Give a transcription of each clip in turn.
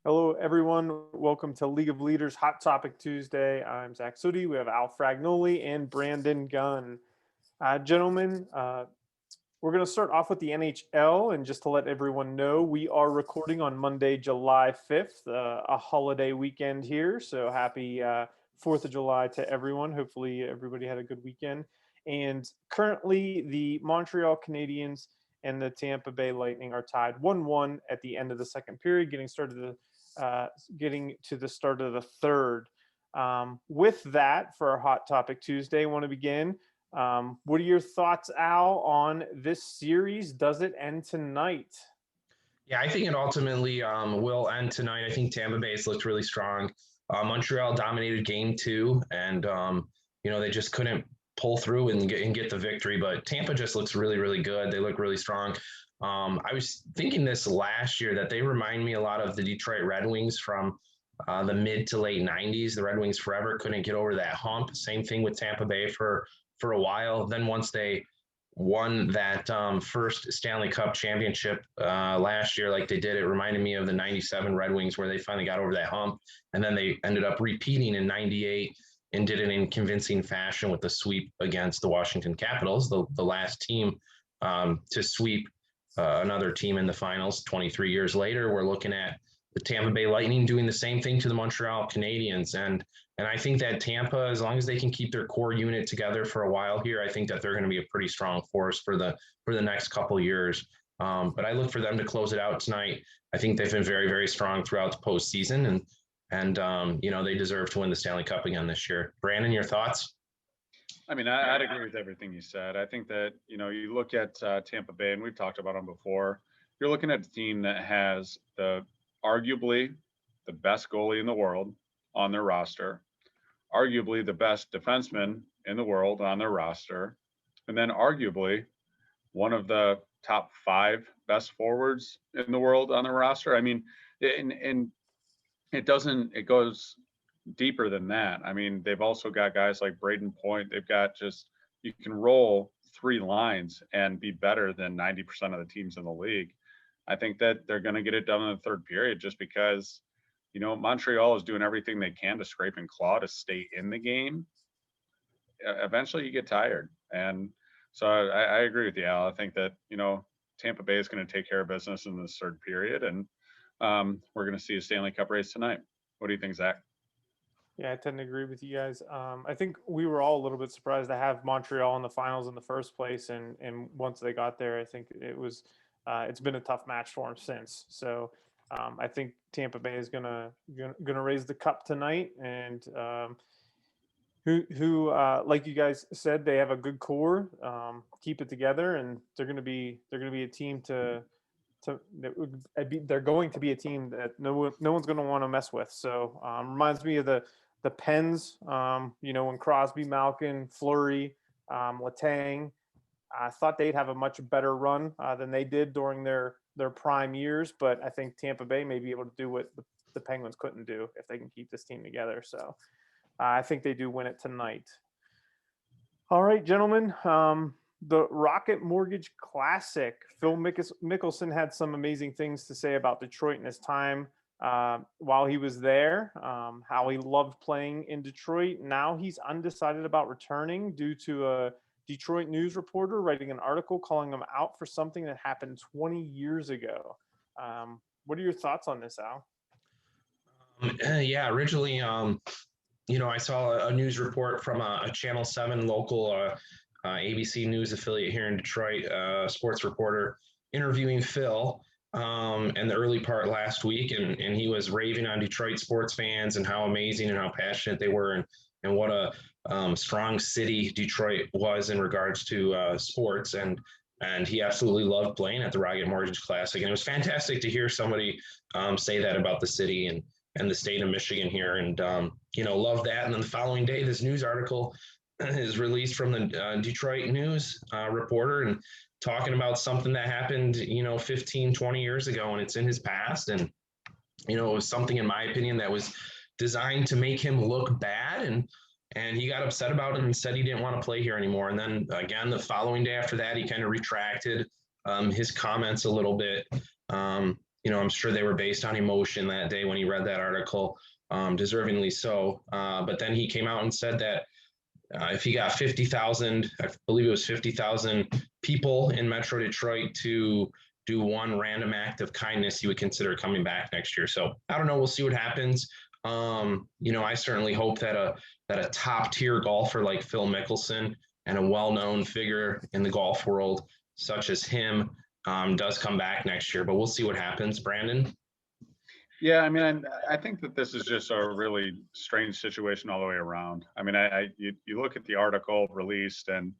Hello, everyone. Welcome to League of Leaders Hot Topic Tuesday. I'm Zach Sudi. We have Al Fragnoli and Brandon Gunn. Gentlemen, we're going to start off with the NHL. And just to let everyone know, we are recording on Monday, July 5th, a holiday weekend here. So happy 4th of July to everyone. Hopefully, everybody had a good weekend. And currently, the Montreal Canadiens and the Tampa Bay Lightning are tied 1-1 at the end of the second period, getting to the start of the third. With that, for our Hot Topic Tuesday, I want to begin. What are your thoughts, Al, on this series? Does it end tonight? Yeah, I think it ultimately will end tonight. I think Tampa Bay's looked really strong. Montreal dominated game two, and they just couldn't pull through and get the victory. But Tampa just looks really, really good. They look really strong. I was thinking this last year that they remind me a lot of the Detroit Red Wings from the mid to late '90s. The Red Wings forever couldn't get over that hump. Same thing with Tampa Bay for a while. Then once they won that first Stanley Cup championship last year, like they did, it reminded me of the '97 Red Wings where they finally got over that hump, and then they ended up repeating in '98 and did it in convincing fashion with the sweep against the Washington Capitals, the last team to sweep another team in the finals. 23 years later, we're looking at the Tampa Bay Lightning doing the same thing to the Montreal Canadiens. And I think that Tampa, as long as they can keep their core unit together for a while here, I think that they're going to be a pretty strong force for the next couple of years. But I look for them to close it out tonight. I think they've been very, very strong throughout the postseason, and they deserve to win the Stanley Cup again this year. Brandon, your thoughts? I'd agree with everything you said. I think that, you look at Tampa Bay, and we've talked about them before. You're looking at a team that has arguably the best goalie in the world on their roster, arguably the best defenseman in the world on their roster, and then arguably one of the top 5 best forwards in the world on their roster. I mean, and it goes deeper than that. I mean, they've also got guys like Braden Point. They've got you can roll 3 lines and be better than 90% of the teams in the league. I think that they're going to get it done in the third period just because, Montreal is doing everything they can to scrape and claw to stay in the game. Eventually you get tired. And so I agree with you, Al. I think that, Tampa Bay is going to take care of business in this third period. And we're going to see a Stanley Cup race tonight. What do you think, Zach? Yeah, I tend to agree with you guys. I think we were all a little bit surprised to have Montreal in the finals in the first place. And once they got there, I think it's been a tough match for them since. So I think Tampa Bay is gonna raise the cup tonight, and who like you guys said, they have a good core, keep it together, and they're gonna be a team they're going to be a team that no one's going to want to mess with. So reminds me of the Pens, when Crosby, Malkin, Fleury, Letang. I thought they'd have a much better run than they did during their prime years, but I think Tampa Bay may be able to do what the Penguins couldn't do if they can keep this team together. So I think they do win it tonight. All right, gentlemen. The Rocket Mortgage Classic. Phil Mickelson had some amazing things to say about Detroit in his time while he was there, how he loved playing in Detroit. Now he's undecided about returning due to a Detroit news reporter writing an article calling him out for something that happened 20 years ago. What are your thoughts on this, Al? Yeah, originally, I saw a news report from a Channel 7 local ABC News affiliate here in Detroit, sports reporter interviewing Phil in the early part last week, and he was raving on Detroit sports fans and how amazing and how passionate they were, and what a strong city Detroit was in regards to sports, and he absolutely loved playing at the Rocket Mortgage Classic, and it was fantastic to hear somebody say that about the city and the state of Michigan here, and love that. And then the following day, this news article is released from the Detroit News reporter, and talking about something that happened 15, 20 years ago, and it's in his past, and it was something, in my opinion, that was designed to make him look bad, and he got upset about it and said he didn't want to play here anymore. And then again, the following day after that, he kind of retracted his comments a little bit. I'm sure they were based on emotion that day when he read that article, deservingly so. But then he came out and said that if he got 50,000, I believe it was 50,000 people in Metro Detroit to do one random act of kindness, he would consider coming back next year. So I don't know. We'll see what happens. I certainly hope that a top tier golfer like Phil Mickelson and a well-known figure in the golf world such as him does come back next year. But we'll see what happens. Brandon? Yeah, I mean, I think that this is just a really strange situation all the way around. I mean, you look at the article released, and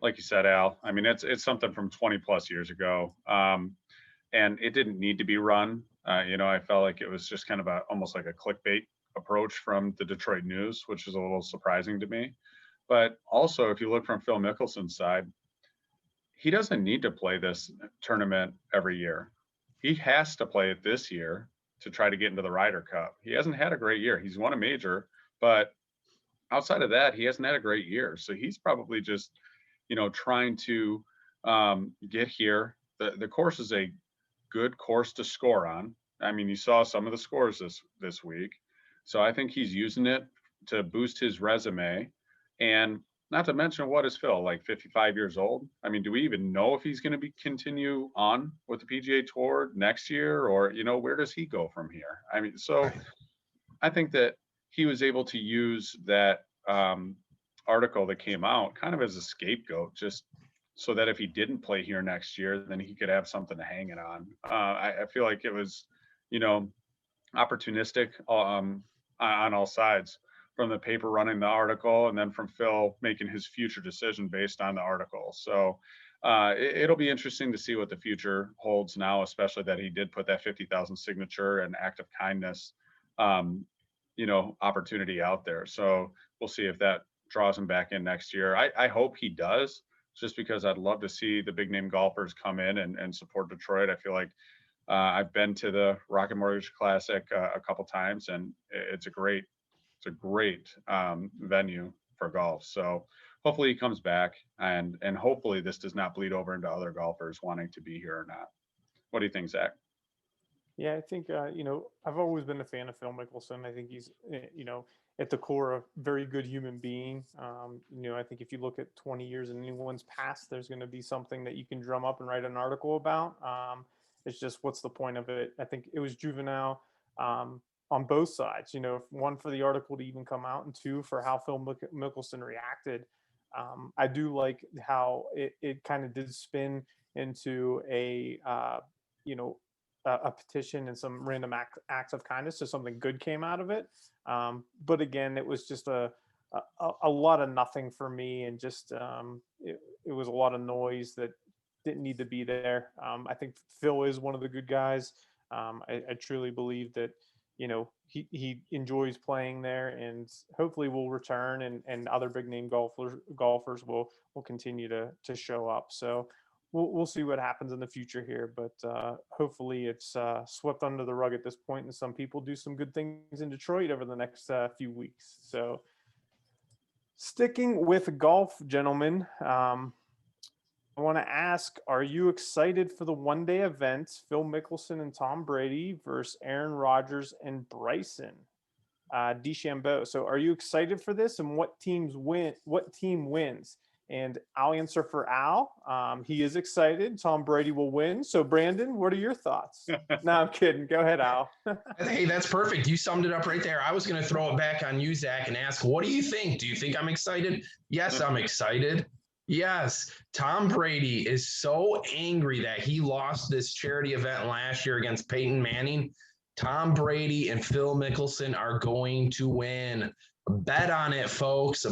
like you said, Al, I mean, it's something from 20 plus years ago, and it didn't need to be run. I felt like it was just kind of almost like a clickbait approach from the Detroit News, which is a little surprising to me. But also, if you look from Phil Mickelson's side, he doesn't need to play this tournament every year. He has to play it this year to try to get into the Ryder Cup. He hasn't had a great year. He's won a major, but outside of that, he hasn't had a great year. So he's probably just, trying to get here. The course is a good course to score on. I mean, you saw some of the scores this week. So I think he's using it to boost his resume. And not to mention, what is Phil, like 55 years old? I mean, do we even know if he's going to continue on with the PGA Tour next year, or where does he go from here? I mean, so I think that he was able to use that article that came out kind of as a scapegoat, just so that if he didn't play here next year, then he could have something to hang it on. I feel like it was, opportunistic on all sides, from the paper running the article, and then from Phil making his future decision based on the article. So it'll be interesting to see what the future holds now, especially that he did put that 50,000 signature and act of kindness, opportunity out there. So we'll see if that draws him back in next year. I hope he does, just because I'd love to see the big name golfers come in and support Detroit. I feel like I've been to the Rocket Mortgage Classic a couple times, and it's a great venue for golf. So hopefully he comes back, and hopefully this does not bleed over into other golfers wanting to be here or not. What do you think, Zach? Yeah, I think I've always been a fan of Phil Mickelson. I think he's at the core a very good human being. I think if you look at 20 years in anyone's past, there's going to be something that you can drum up and write an article about. It's just, what's the point of it? I think it was juvenile on both sides. One, for the article to even come out, and two, for how Phil Mickelson reacted. I do like how it kind of did spin into a petition and some random acts of kindness, so something good came out of it. But again, it was just a lot of nothing for me, and just it was a lot of noise that didn't need to be there. I think Phil is one of the good guys. I truly believe that he enjoys playing there, and hopefully will return, and other big name golfers will continue to show up. So we'll see what happens in the future here, but hopefully it's swept under the rug at this point, and some people do some good things in Detroit over the next few weeks. So sticking with golf, gentlemen, I want to ask, are you excited for the one-day event, Phil Mickelson and Tom Brady versus Aaron Rodgers and Bryson DeChambeau? So are you excited for this, and what team wins? And I'll answer for Al. He is excited. Tom Brady will win. So Brandon, what are your thoughts? No, I'm kidding. Go ahead, Al. Hey, that's perfect. You summed it up right there. I was going to throw it back on you, Zach, and ask, what do you think? Do you think I'm excited? Yes, I'm excited. Yes, Tom Brady is so angry that he lost this charity event last year against Peyton Manning. Tom Brady and Phil Mickelson are going to win. Bet on it, folks.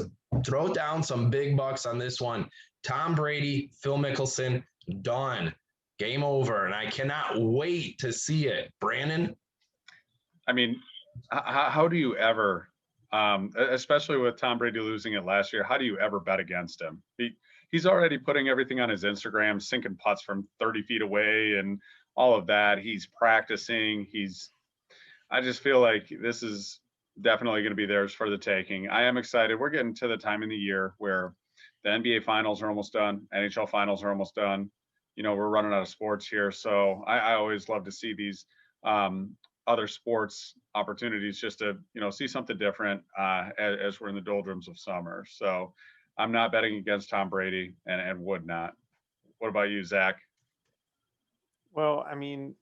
Throw down some big bucks on this one. Tom Brady, Phil Mickelson, done. Game over. And I cannot wait to see it. Brandon? I mean, how do you ever, especially with Tom Brady losing it last year, how do you ever bet against him? He's already putting everything on his Instagram, sinking putts from 30 feet away and all of that. He's practicing. I just feel like this is definitely going to be theirs for the taking. I am excited. We're getting to the time in the year where the NBA finals are almost done. NHL finals are almost done. we're running out of sports here. So I always love to see these other sports opportunities just to, see something different as we're in the doldrums of summer. So I'm not betting against Tom Brady and would not. What about you, Zach? Well, I mean,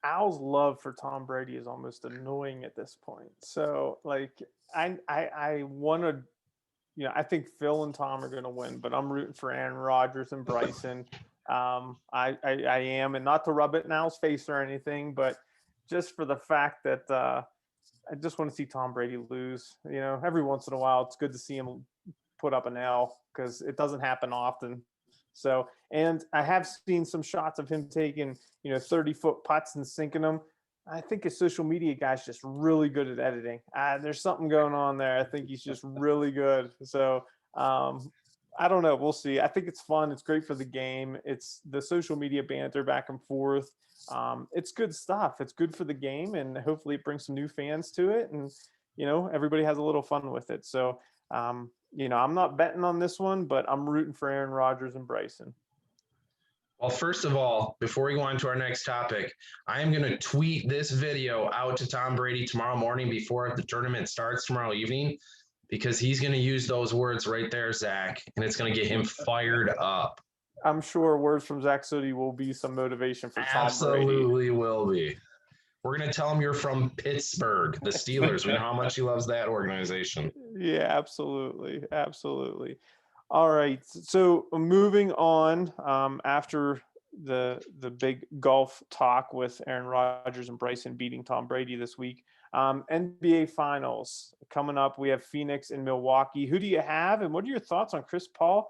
Al's love for Tom Brady is almost annoying at this point. So, like, I want to, I think Phil and Tom are going to win, but I'm rooting for Aaron Rodgers and Bryson. I am, and not to rub it in Al's face or anything, but just for the fact that I just want to see Tom Brady lose. Every once in a while, it's good to see him put up an L because it doesn't happen often. So, and I have seen some shots of him taking, 30-foot putts and sinking them. I think his social media guy's just really good at editing. There's something going on there. I think he's just really good. So, I don't know. We'll see. I think it's fun. It's great for the game. It's the social media banter back and forth. It's good stuff. It's good for the game, and hopefully it brings some new fans to it. And, everybody has a little fun with it. So, I'm not betting on this one, but I'm rooting for Aaron Rodgers and Bryson. Well, first of all, before we go on to our next topic, I am going to tweet this video out to Tom Brady tomorrow morning before the tournament starts tomorrow evening, because he's going to use those words right there, Zach, and it's going to get him fired up. I'm sure words from Zach Sooty will be some motivation for Tom Brady. Absolutely will be. We're going to tell him you're from Pittsburgh, the Steelers. We know how much he loves that organization. Yeah, absolutely. Absolutely. All right. So moving on, after the big golf talk with Aaron Rodgers and Bryson beating Tom Brady this week, NBA Finals coming up. We have Phoenix and Milwaukee. Who do you have, and what are your thoughts on Chris Paul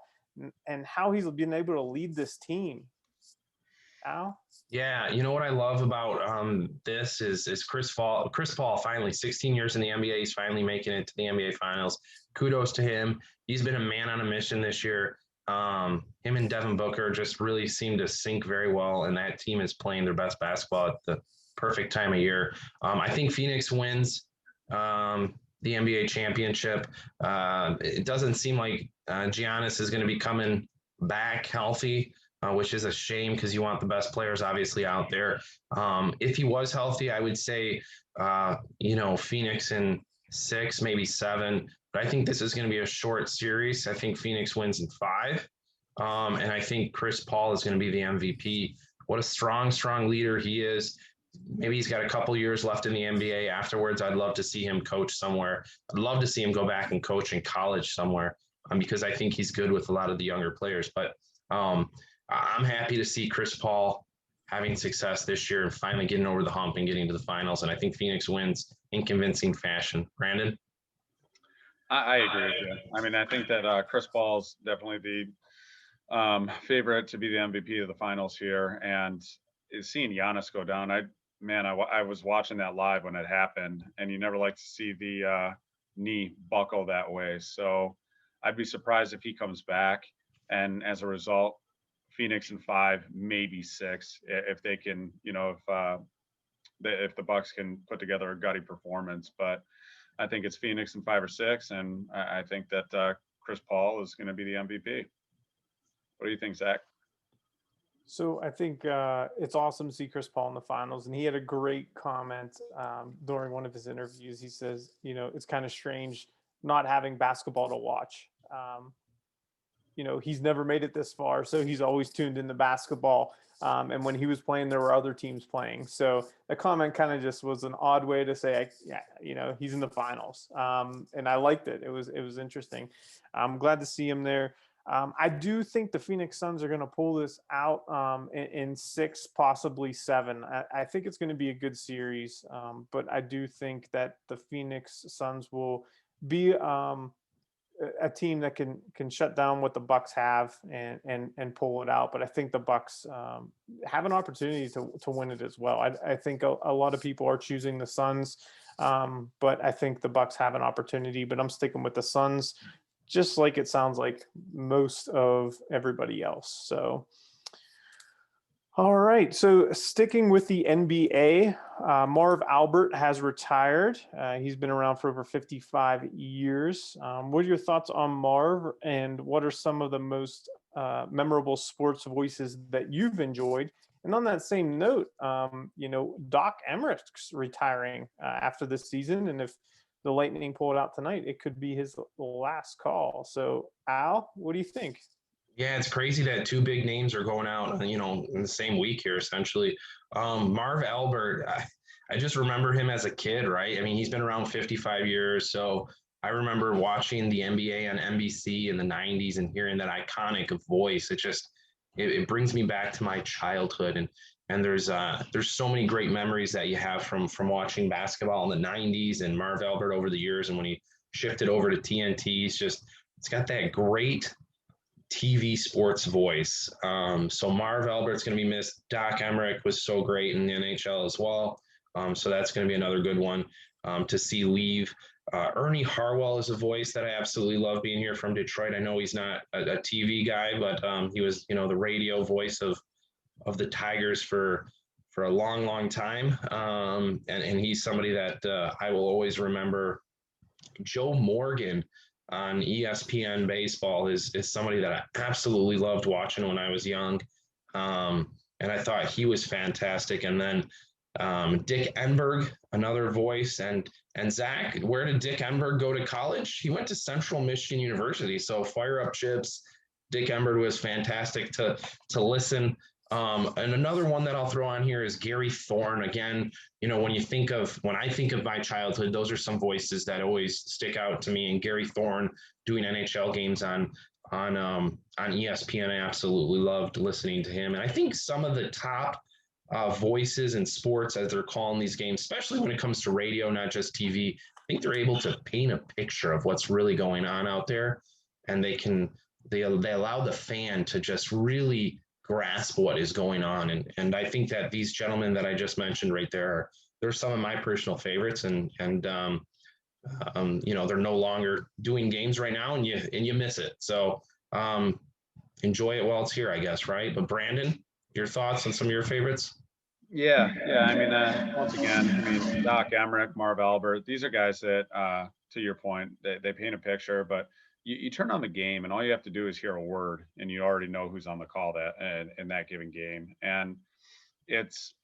and how he's been able to lead this team? Al? Yeah, you know what I love about this is Chris Paul. Chris Paul finally 16 years in the NBA. He's finally making it to the NBA Finals. Kudos to him. He's been a man on a mission this year. Him and Devin Booker just really seem to sync very well, and that team is playing their best basketball at the perfect time of year. I think Phoenix wins the NBA championship. It doesn't seem like Giannis is going to be coming back healthy. Which is a shame because you want the best players obviously out there. If he was healthy, I would say, Phoenix in 6, maybe 7. But I think this is going to be a short series. I think Phoenix wins in 5. And I think Chris Paul is going to be the MVP. What a strong leader he is. Maybe he's got a couple years left in the NBA afterwards. I'd love to see him coach somewhere. I'd love to see him go back and coach in college somewhere because I think he's good with a lot of the younger players. But I'm happy to see Chris Paul having success this year and finally getting over the hump and getting to the finals. And I think Phoenix wins in convincing fashion. Brandon? I agree with you. I mean, I think that Chris Paul's definitely the favorite to be the MVP of the finals here. And seeing Giannis go down, I was watching that live when it happened, and you never like to see the knee buckle that way. So I'd be surprised if he comes back. And as a result, Phoenix in 5, maybe 6, if they can, if the Bucks can put together a gutty performance. But I think it's Phoenix in 5 or 6, and I think that Chris Paul is going to be the MVP. What do you think, Zach? So I think it's awesome to see Chris Paul in the finals, and he had a great comment during one of his interviews. He says, it's kind of strange not having basketball to watch. He's never made it this far, so he's always tuned into basketball. And when he was playing, there were other teams playing. So the comment kind of just was an odd way to say, he's in the finals. And I liked it. It was interesting. I'm glad to see him there. I do think the Phoenix Suns are going to pull this out in 6, possibly 7. I think it's going to be a good series, but I do think that the Phoenix Suns will be a team that can shut down what the Bucks have and pull it out. But I think the Bucks have an opportunity to win it as well. I think a lot of people are choosing the Suns, but I think the Bucks have an opportunity. But I'm sticking with the Suns, just like it sounds like most of everybody else. So, all right. So sticking with the NBA, Marv Albert has retired. He's been around for over 55 years. What are your thoughts on Marv, and what are some of the most memorable sports voices that you've enjoyed. And on that same note, Doc Emmerich's retiring after this season, and if the Lightning pull it out tonight, it could be his last call. So, Al, what do you think? Yeah, it's crazy that two big names are going out, in the same week here, essentially. Marv Albert, I just remember him as a kid, right? I mean, he's been around 55 years. So I remember watching the NBA on NBC in the 90s and hearing that iconic voice. It brings me back to my childhood. And there's so many great memories that you have from watching basketball in the 90s and Marv Albert over the years. And when he shifted over to TNT, it's got that great TV sports voice. So Marv Albert's going to be missed. Doc Emmerich was so great in the NHL as well. So that's going to be another good one to see leave. Ernie Harwell is a voice that I absolutely love being here from Detroit. I know he's not a TV guy, but he was, the radio voice of the Tigers for a long, long time. And he's somebody that I will always remember. Joe Morgan on ESPN baseball is somebody that I absolutely loved watching when I was young. And I thought he was fantastic. And then Dick Enberg, another voice. And Zach, where did Dick Enberg go to college? He went to Central Michigan University. So fire up chips. Dick Enberg was fantastic to listen. And another one that I'll throw on here is Gary Thorne. Again, when I think of my childhood, those are some voices that always stick out to me. And Gary Thorne doing NHL games on ESPN, I absolutely loved listening to him. And I think some of the top voices in sports, as they're calling these games, especially when it comes to radio, not just TV, I think they're able to paint a picture of what's really going on out there, and they allow the fan to just really grasp what is going on. And I think that these gentlemen that I just mentioned right there, they're some of my personal favorites, and they're no longer doing games right now, and you miss it. So enjoy it while it's here, I guess, right? But Brandon, your thoughts on some of your favorites? Yeah. I mean, once again, Doc Emmerich, Marv Albert, these are guys that, to your point, they paint a picture, but you turn on the game and all you have to do is hear a word and you already know who's on the call in that given game. And it's,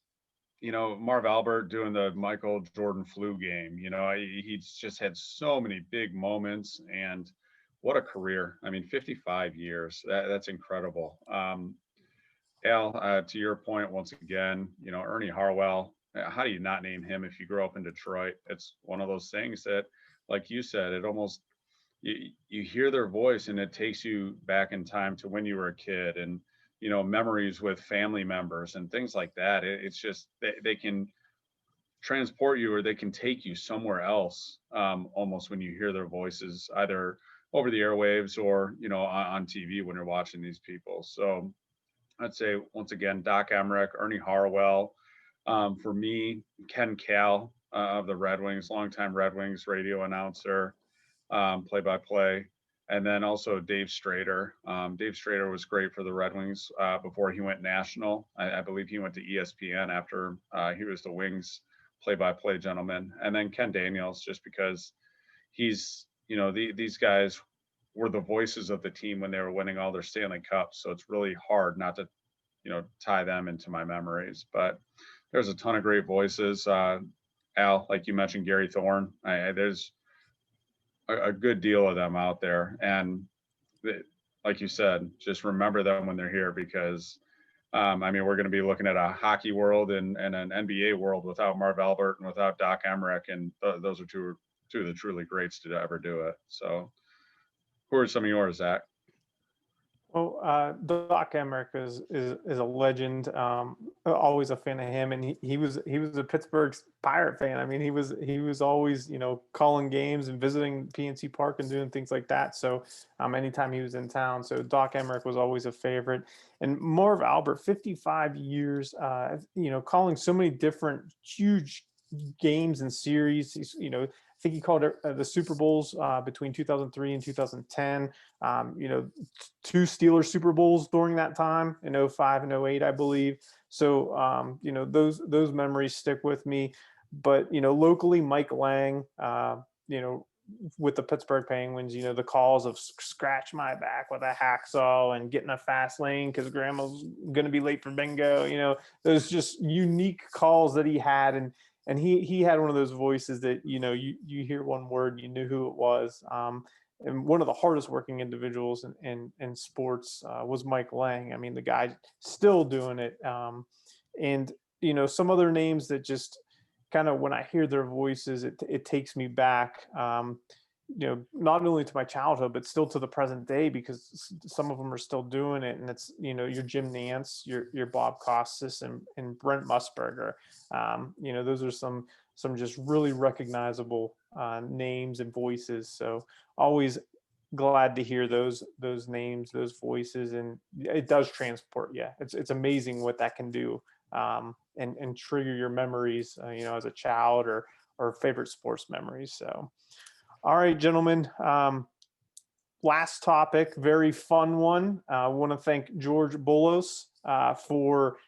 Marv Albert doing the Michael Jordan flu game, he's just had so many big moments, and what a career. I mean, 55 years, that's incredible. Al, to your point, once again, Ernie Harwell, how do you not name him if you grew up in Detroit? It's one of those things that, like you said, it almost, you hear their voice and it takes you back in time to when you were a kid, and memories with family members and things like that. It's just they can transport you, or they can take you somewhere else, almost, when you hear their voices, either over the airwaves or on TV when you're watching these people. So I'd say, once again, Doc Emmerich, Ernie Harwell. For me, Ken Kal of the Red Wings, longtime Red Wings radio announcer, play-by-play. And then also Dave Strader. Dave Strader was great for the Red Wings before he went national. I believe he went to ESPN after he was the Wings play-by-play gentleman. And then Ken Daniels, just because he's, these guys were the voices of the team when they were winning all their Stanley Cups. So it's really hard not to, tie them into my memories. But there's a ton of great voices. Al, like you mentioned, Gary Thorne. There's a good deal of them out there. And like you said, just remember them when they're here, because, we're going to be looking at a hockey world and an NBA world without Marv Albert and without Doc Emmerich. And those are two of the truly greats to ever do it. So, who are some of yours, Zach? Well, Doc Emmerich is a legend. Always a fan of him, and he was a Pittsburgh Pirate fan. I mean, he was always calling games and visiting PNC Park and doing things like that. So anytime he was in town, so Doc Emmerich was always a favorite. And Marv Albert, 55 years, calling so many different huge games and series. He's, I think he called the Super Bowls between 2003 and 2010. Two Steelers Super Bowls during that time in 05 and 08, I believe. So, those memories stick with me. But, locally, Mike Lang, with the Pittsburgh Penguins, the calls of scratch my back with a hacksaw and get in a fast lane because grandma's going to be late for bingo. Those just unique calls that he had. And he had one of those voices that, you hear one word, you knew who it was. And one of the hardest working individuals in sports was Mike Lang. I mean, the guy still doing it. And, some other names that just kind of, when I hear their voices, it takes me back, not only to my childhood, but still to the present day, because some of them are still doing it. And it's, your Jim Nance, your Bob Costas and Brent Musburger. Those are some just really recognizable names and voices. So always glad to hear those names, those voices, and it does transport. Yeah, it's amazing what that can do, and trigger your memories, as a child or favorite sports memories. So, all right, gentlemen. Last topic, very fun one. I want to thank George Bolos for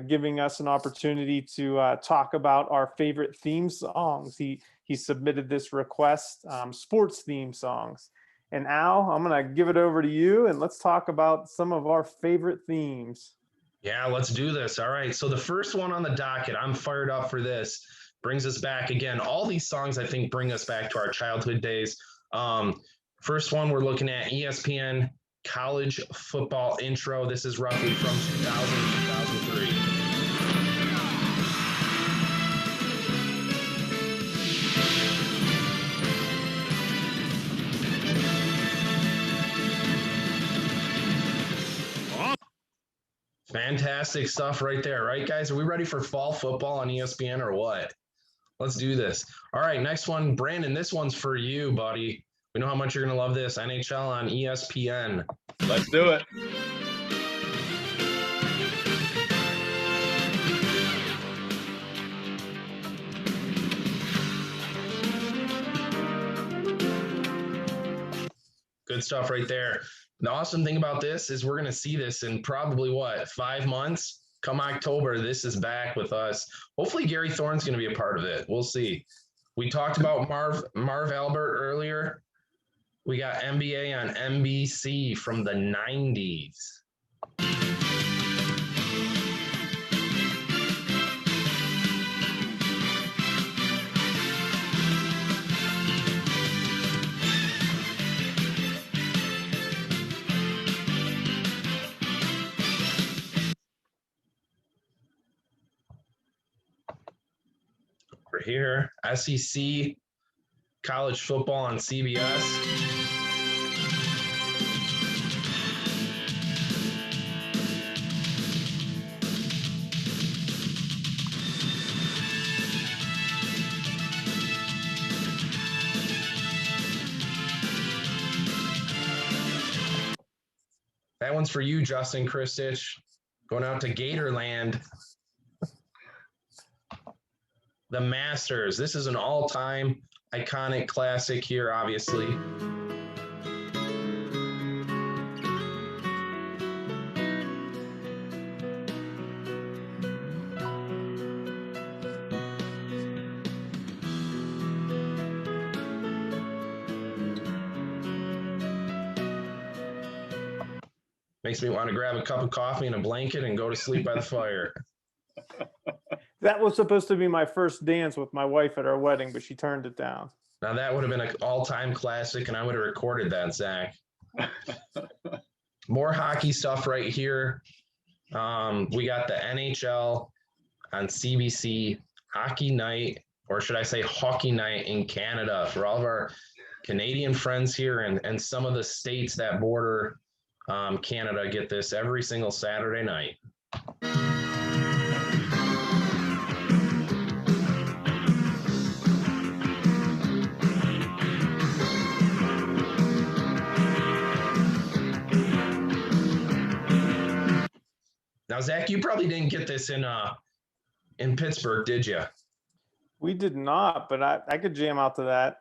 giving us an opportunity to talk about our favorite theme songs. He submitted this request, sports theme songs. And Al, I'm going to give it over to you, and let's talk about some of our favorite themes. Yeah, let's do this. All right. So the first one on the docket, I'm fired up for this. Brings us back again. All these songs, I think, bring us back to our childhood days. First one, we're looking at ESPN College Football Intro. This is roughly from 2000 to 2003. Fantastic stuff right there, right, guys? Are we ready for fall football on ESPN or what? Let's do this. All right, next one. Brandon, this one's for you, buddy. We know how much you're going to love this. NHL on ESPN. Let's do it. Good stuff right there. The awesome thing about this is we're going to see this in probably 5 months? Come October, this is back with us. Hopefully Gary Thorne's going to be a part of it. We'll see. We talked about Marv Albert earlier. We got NBA on NBC from the 90s. Over here, SEC college football on CBS. That one's for you, Justin Christich. Going out to Gatorland. The Masters. This is an all-time iconic classic here, obviously. Makes me want to grab a cup of coffee and a blanket and go to sleep by the fire. That was supposed to be my first dance with my wife at our wedding, but she turned it down. Now that would have been an all-time classic, and I would have recorded that, Zach. More hockey stuff right here. We got the NHL on CBC, Hockey Night, or should I say Hockey Night in Canada, for all of our Canadian friends here and some of the states that border Canada get this every single Saturday night. Now, Zach, you probably didn't get this in Pittsburgh, did you? We did not, but I could jam out to that.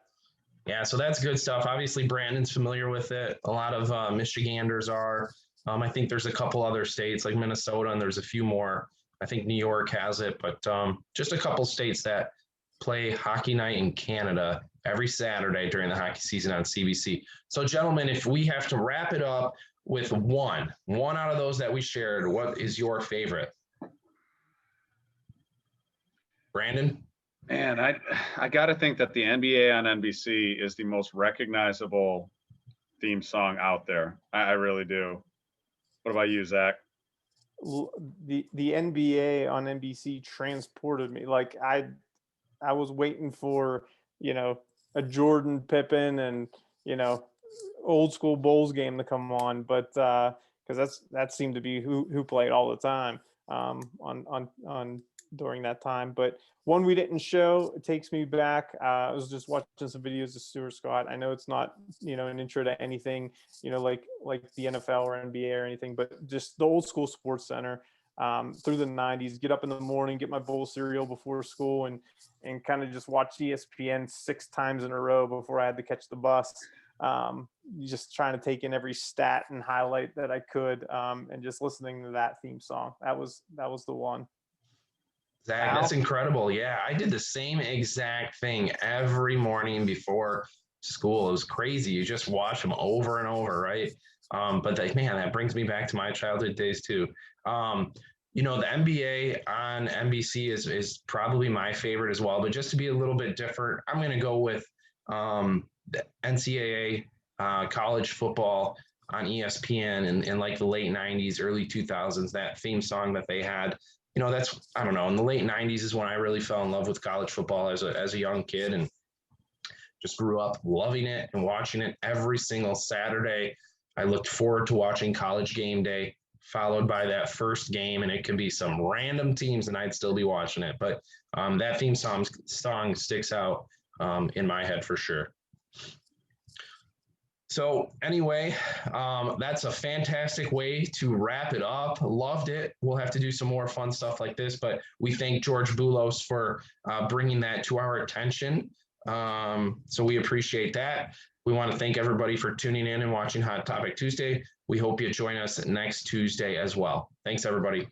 Yeah, so that's good stuff. Obviously, Brandon's familiar with it. A lot of Michiganders are. I think there's a couple other states like Minnesota, and there's a few more. I think New York has it, but just a couple states that play Hockey Night in Canada every Saturday during the hockey season on CBC. So, gentlemen, if we have to wrap it up with one out of those that we shared, what is your favorite? Brandon? Man, I got to think that the NBA on NBC is the most recognizable theme song out there. I really do. What about you, Zach? The NBA on NBC transported me. Like I was waiting for, a Jordan, Pippen, and old school Bulls game to come on, but because that seemed to be who played all the time on during that time. But one we didn't show, it takes me back. I was just watching some videos of Stuart Scott. I know it's not an intro to anything like the NFL or NBA or anything, but just the old school Sports Center through the 90s. Get up in the morning, get my bowl of cereal before school, and kind of just watch ESPN 6 times in a row before I had to catch the bus. Just trying to take in every stat and highlight that I could, and just listening to that theme song. That was the one. Zach, that's incredible. Yeah, I did the same exact thing every morning before school. It was crazy. You just watch them over and over, right? But that brings me back to my childhood days too. The NBA on NBC is probably my favorite as well. But just to be a little bit different, I'm going to go with the NCAA college football on ESPN in like the late 90s, early 2000s, that theme song that they had. I don't know, in the late 90s is when I really fell in love with college football as a young kid, and just grew up loving it and watching it every single Saturday. I looked forward to watching College Game Day, followed by that first game, and it could be some random teams and I'd still be watching it. But that theme song sticks out in my head for sure. So anyway, that's a fantastic way to wrap it up. Loved it. We'll have to do some more fun stuff like this, but we thank George Boulos for bringing that to our attention. So we appreciate that. We want to thank everybody for tuning in and watching Hot Topic Tuesday. We hope you join us next Tuesday as well. Thanks, everybody.